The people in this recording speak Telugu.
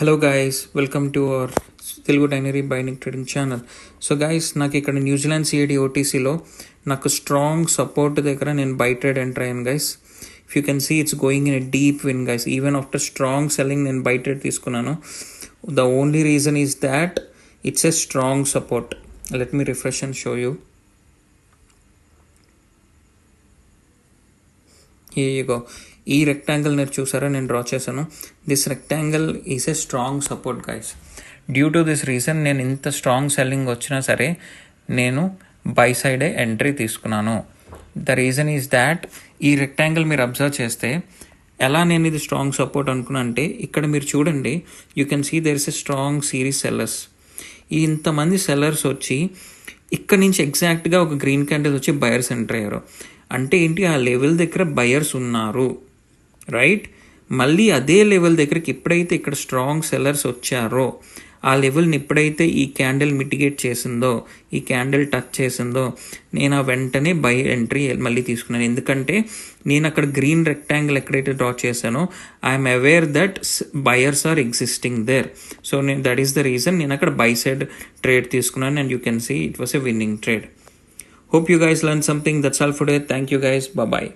Hello guys, welcome to our Telugu డైనరీ బైనింగ్ ట్రేడింగ్ ఛానల్. సో గైస్, నాకు ఇక్కడ న్యూజిలాండ్ సిఏడి ఓటీసీలో నాకు స్ట్రాంగ్ సపోర్ట్ దగ్గర నేను బై ట్రేడ్ ఎంటర్ అయ్యాను guys. If you can see it's going in a deep win guys. Even after strong selling నేను బై ట్రేడ్ తీసుకున్నాను. The only reason is that it's a strong support. Let me refresh and show you. Here you go. ఈ రెక్టాంగిల్ మీరు చూసారా, నేను డ్రా చేశాను. This rectangle is a strong support guys. Due to this reason నేను ఇంత స్ట్రాంగ్ సెల్లింగ్ వచ్చినా సరే నేను బై సైడే ఎంట్రీ తీసుకున్నాను. ద రీజన్ ఈజ్ దాట్ ఈ రెక్టాంగిల్ మీరు అబ్జర్వ్ చేస్తే ఎలా నేను ఇది స్ట్రాంగ్ సపోర్ట్ అనుకున్నా అంటే, ఇక్కడ మీరు చూడండి, you can see there is a strong series sellers. ఈ ఇంతమంది సెల్లర్స్ వచ్చి ఇక్కడ నుంచి ఎగ్జాక్ట్గా ఒక గ్రీన్ క్యాండిల్ వచ్చి బయర్స్ ఎంటర్ అయ్యారు. అంటే ఏంటి, ఆ లెవెల్ దగ్గర బయర్స్ ఉన్నారు, రైట్? మళ్ళీ అదే లెవెల్ దగ్గరికి ఎప్పుడైతే ఇక్కడ స్ట్రాంగ్ సెల్లర్స్ వచ్చారో, ఆ లెవెల్ని ఎప్పుడైతే ఈ క్యాండిల్ మిటిగేట్ చేసిందో, ఈ క్యాండిల్ టచ్ చేసిందో, నేను ఆ వెంటనే బై ఎంట్రీ మళ్ళీ తీసుకున్నాను. ఎందుకంటే నేను అక్కడ గ్రీన్ రెక్టాంగిల్ ఎక్కడైతే డ్రా చేశానో I'm aware that buyers are existing there. So నేను దట్ ఈస్ ద రీజన్ నేను అక్కడ బై సైడ్ ట్రేడ్ తీసుకున్నాను. And you can see it was a winning trade. Hope you guys learned something. That's all for today. Thank you guys. Bye bye.